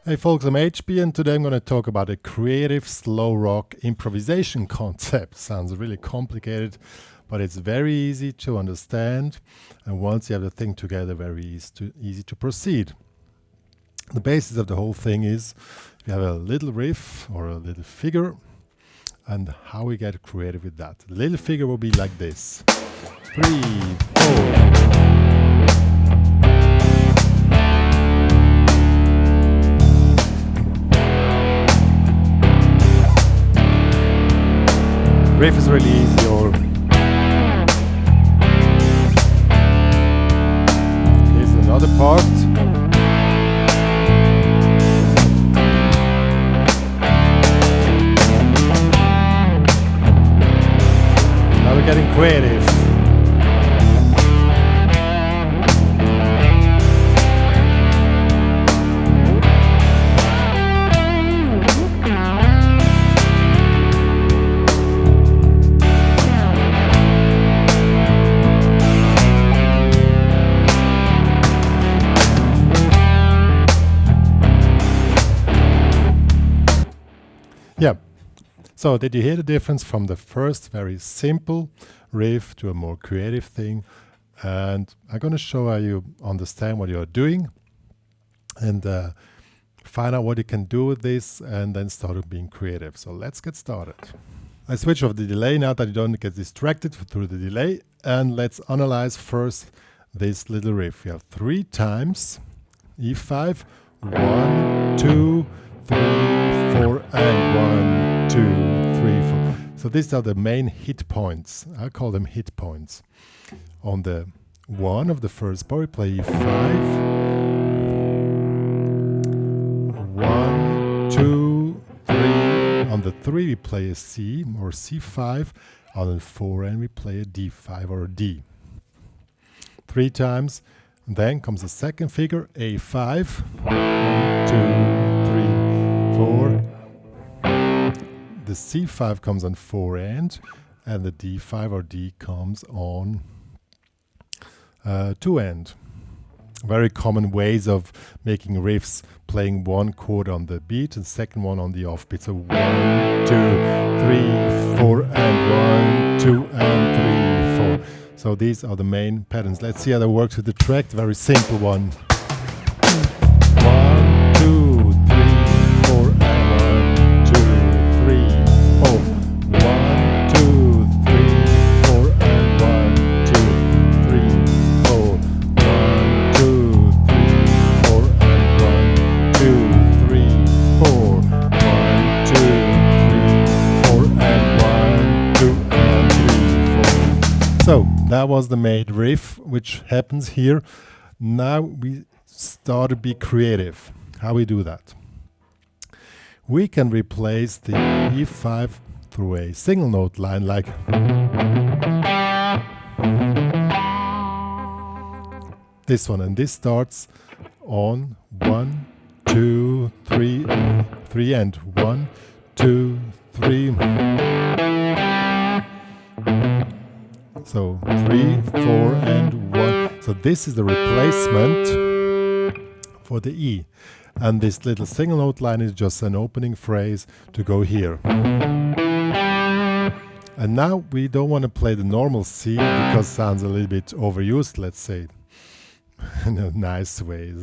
Hey folks, I'm HB and today I'm going to talk about a creative slow rock improvisation concept. Sounds really complicated, but it's very easy to understand, and once you have the thing together, very easy to proceed. The basis of the whole thing is you have a little riff or a little figure, and how we get creative with that. The little figure will be like this. 3, 4. Riff is really easy, or here's another part. Now we're getting creative. Yeah, so did you hear the difference from the first very simple riff to a more creative thing? And I'm going to show how you understand what you're doing and find out what you can do with this and then start being creative. So let's get started. I switch off the delay now that you don't get distracted through the delay, and let's analyze first this little riff. We have 3 times E5, 1, 2, 3, 4, and 1, 2, 3, 4. So these are the main hit points. I call them hit points. On the 1 of the first bar, we play E5. 1, 2, 3. On the 3, we play a C or C5. On the 4, and we play a D5 or a D. 3 times. And then comes the second figure, A5. 1, 2, 3, 4. The C5 comes on 4 and the D5 or D comes on 2 end. Very common ways of making riffs, playing one chord on the beat and second one on the offbeat. So 1, 2, 3, 4, and 1, 2, and 3, 4. So these are the main patterns. Let's see how that works with the track. Very simple one. 1, 2, 3, 4, and 1, 2, 3, 4. 1, 2, 3, 4, and 1, 2, 3, 4. 1, 2, 3, 4, and 1, 2, 3, 4. 1, 2, 3, 4, and 1, 2, and 3, 4. So that was the main riff, which happens here. Now we start to be creative. How we do that? We can replace the E5 through a single note line like this one, and this starts on 1, 2, 3, 3 and 1, 2, 3. So 3, 4, and 1. So this is the replacement for the E. And this little single note line is just an opening phrase to go here. And now we don't want to play the normal C because it sounds a little bit overused, let's say, in a nice way.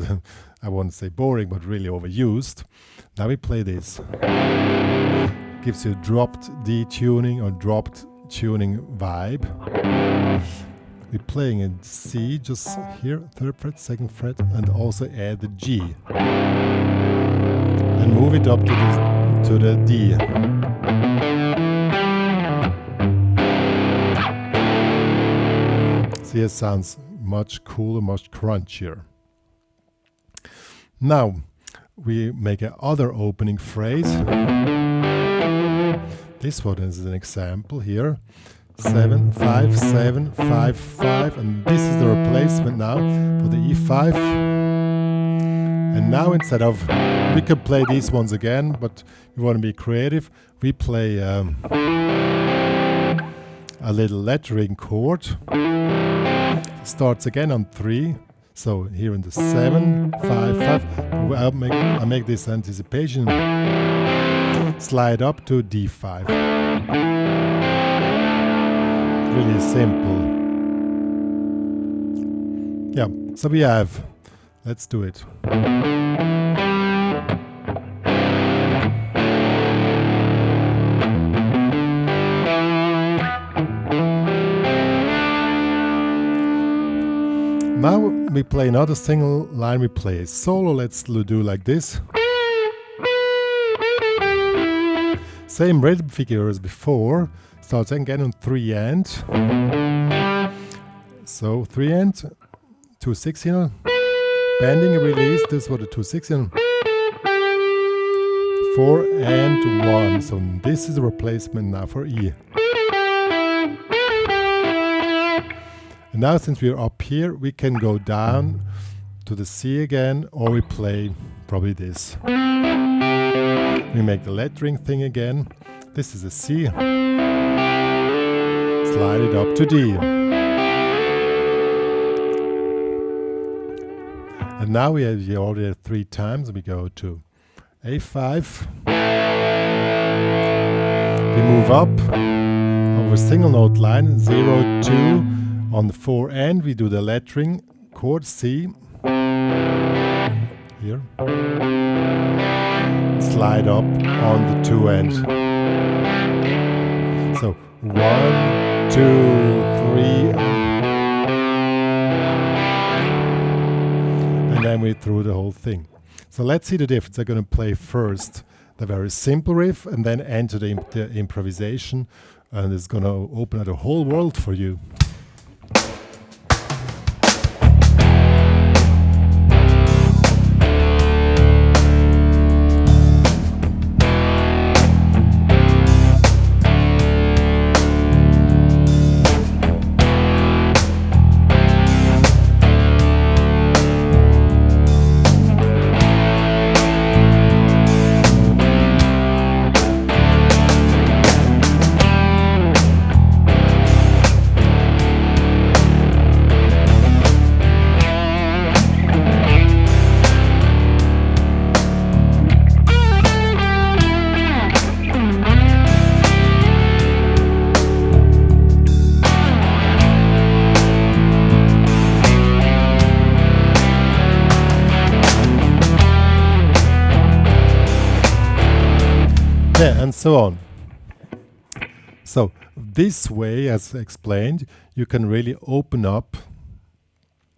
I won't say boring, but really overused. Now we play this. Gives you dropped D tuning or dropped tuning vibe. We're playing in C just here, 3rd fret, 2nd fret, and also add the G. And move it up to the D. See, it sounds much cooler, much crunchier. Now, we make another opening phrase. This one is an example here. 7, 5, 7, 5, 5, and this is the replacement now for the E5. And now instead of, we could play these ones again, but we want to be creative. We play a little lettering chord. Starts again on 3, So here in the 7, 5, 5, I make this anticipation slide up to D5. Really simple. Yeah, so we have, let's do it. Now we play another single line, we play a solo, let's do like this. Same rhythm figure as before, starts again on 3 and. So 3 and, 2/16, bending and release, this was the 2/16. 4 and 1, so this is a replacement now for E. And now since we're up here, we can go down to the C again, or we play probably this. We make the lettering thing again. This is a C. Slide it up to D. And now we have already 3 times. We go to A5. We move up over single note line, 0, 2. On the 4 and we do the lettering chord C. Here. Slide up on the 2 and. So 1, 2, 3. And then we through the whole thing. So let's see the difference. I'm going to play first the very simple riff and then enter the improvisation. And it's going to open up a whole world for you. Yeah, and so on. So this way, as explained, you can really open up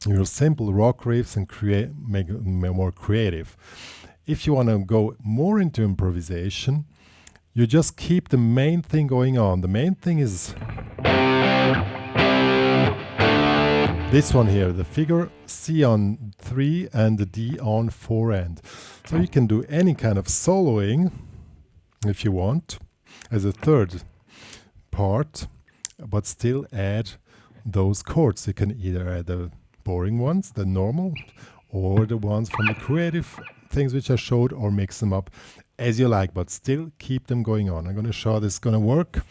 your simple rock riffs and make more creative. If you want to go more into improvisation, you just keep the main thing going on. The main thing is this one here, the figure C on 3 and the D on 4 end. So you can do any kind of soloing if you want as a third part, but still add those chords. You can either add the boring ones, the normal, or the ones from the creative things which I showed, or mix them up as you like, but still keep them going on. I'm going to show how this is going to work.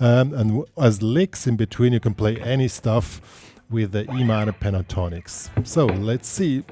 And as licks in between, you can play any stuff with the E minor pentatonics. So let's see.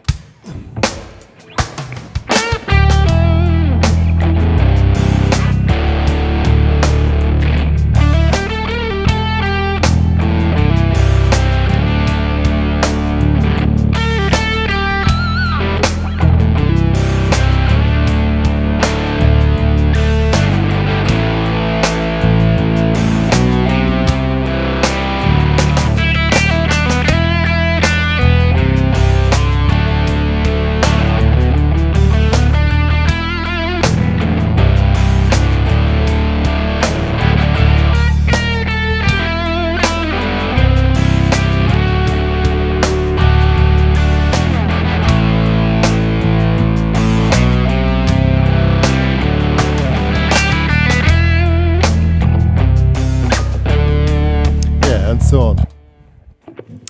So on.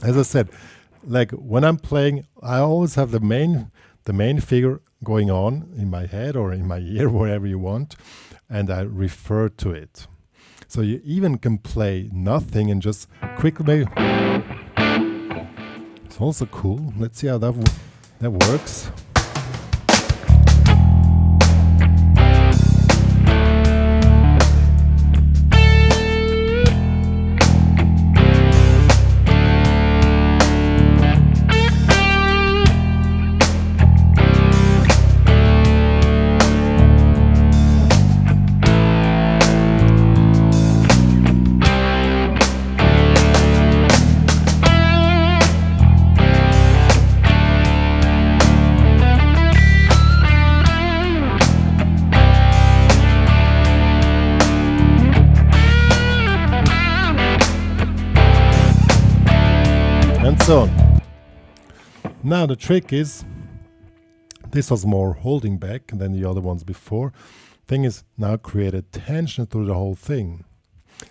As I said, like when I'm playing, I always have the main figure going on in my head or in my ear, wherever you want, and I refer to it. So you even can play nothing and just quickly It's also cool. Let's see how that works. And so on. Now the trick is, this was more holding back than the other ones before. Thing is, now create a tension through the whole thing.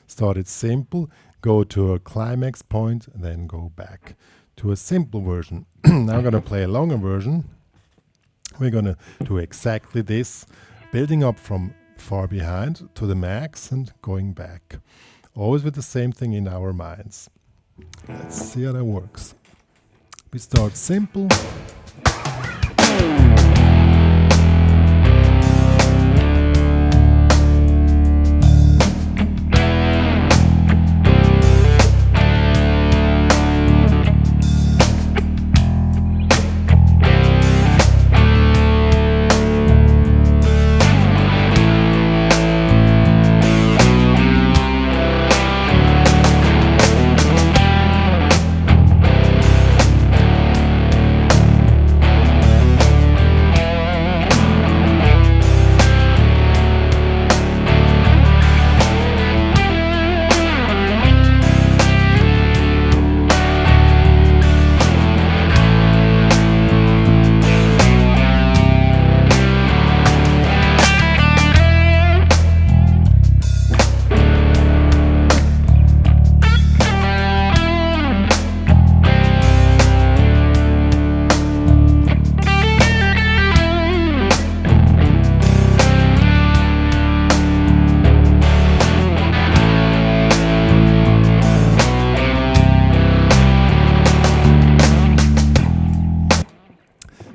Start it simple, go to a climax point, and then go back to a simple version. Now I'm going to play a longer version. We're going to do exactly this, building up from far behind to the max and going back. Always with the same thing in our minds. Let's see how that works. We start simple.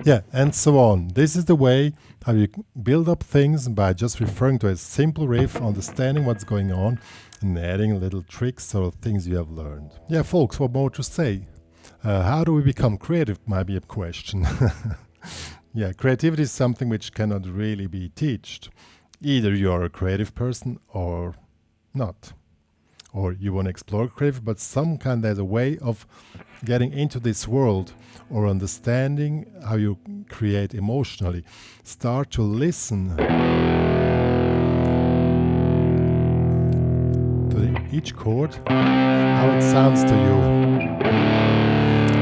Yeah, and so on. This is the way how you build up things by just referring to a simple riff, understanding what's going on, and adding little tricks or things you have learned. Yeah, folks, what more to say? How do we become creative might be a question. Yeah, creativity is something which cannot really be taught. Either you are a creative person or not. Or you want to explore creative, but there's a way of getting into this world or understanding how you create emotionally. Start to listen to each chord, how it sounds to you,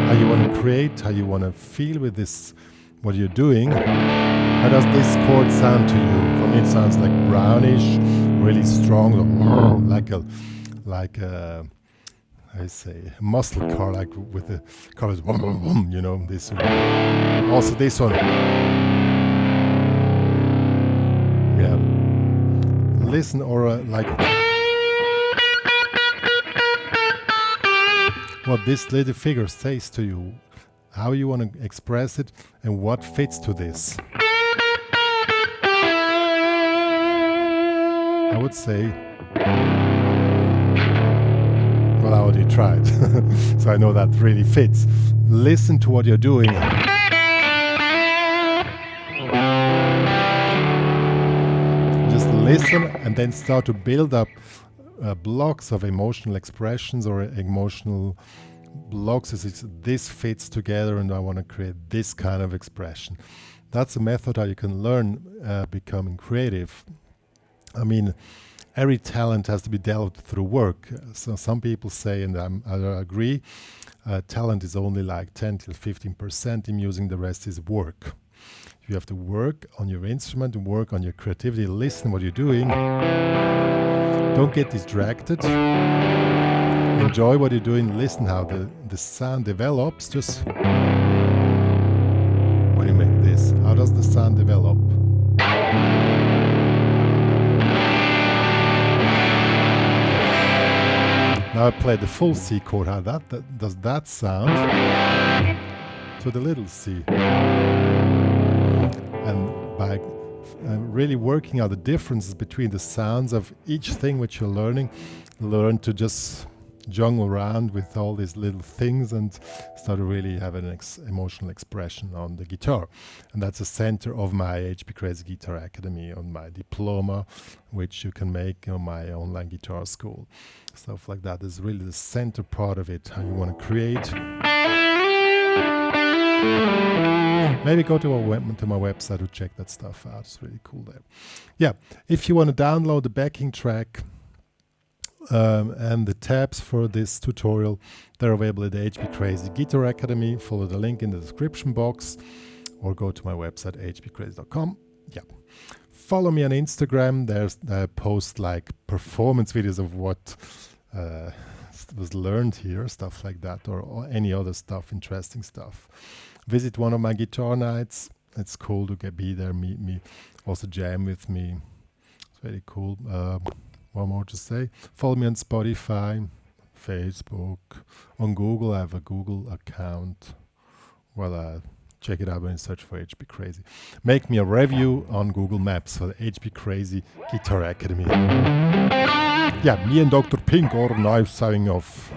how you want to create, how you want to feel with this, what you're doing. How does this chord sound to you? For me, it sounds like brownish, really strong, like a I say muscle car, like with the colors, you know, this one. Also this one. Yeah. Listen, or like what this little figure says to you, how you want to express it, and what fits to this. I would say, well, I already tried, so I know that really fits. Listen to what you're doing. Just listen and then start to build up blocks of emotional expressions or emotional blocks. This fits together and I want to create this kind of expression. That's a method how you can learn becoming creative. I mean, every talent has to be developed through work. So some people say, and I agree, talent is only like 10 till 15% in music, the rest is work. You have to work on your instrument, work on your creativity, listen what you're doing. Don't get distracted. Enjoy what you're doing, listen how the sound develops. Just when you make this, how does the sound develop? Now I play the full C chord. How does that sound? To the little C. And by really working out the differences between the sounds of each thing which you're learning, learn to just jungle around with all these little things and start to really have an emotional expression on the guitar. And that's the center of my HPCrazy Guitar Academy, on my diploma, which you can make on my online guitar school. Stuff like that is really the center part of it, how you want to create. Maybe go to my website to check that stuff out. It's really cool there. Yeah, if you want to download the backing track and the tabs for this tutorial, they're available at the HPCrazy Guitar Academy. Follow the link in the description box or go to my website hpcrazy.com. Yeah. Follow me on Instagram. I post like performance videos of what was learned here, stuff like that, or any other stuff, interesting stuff. Visit one of my guitar nights. It's cool to be there, meet me, also jam with me. It's very cool. One more to say. Follow me on Spotify, Facebook, on Google. I have a Google account. Well, check it out when you search for HPCrazy. Make me a review on Google Maps for the HPCrazy Guitar Academy. Yeah, me and Dr. Pink are now signing off.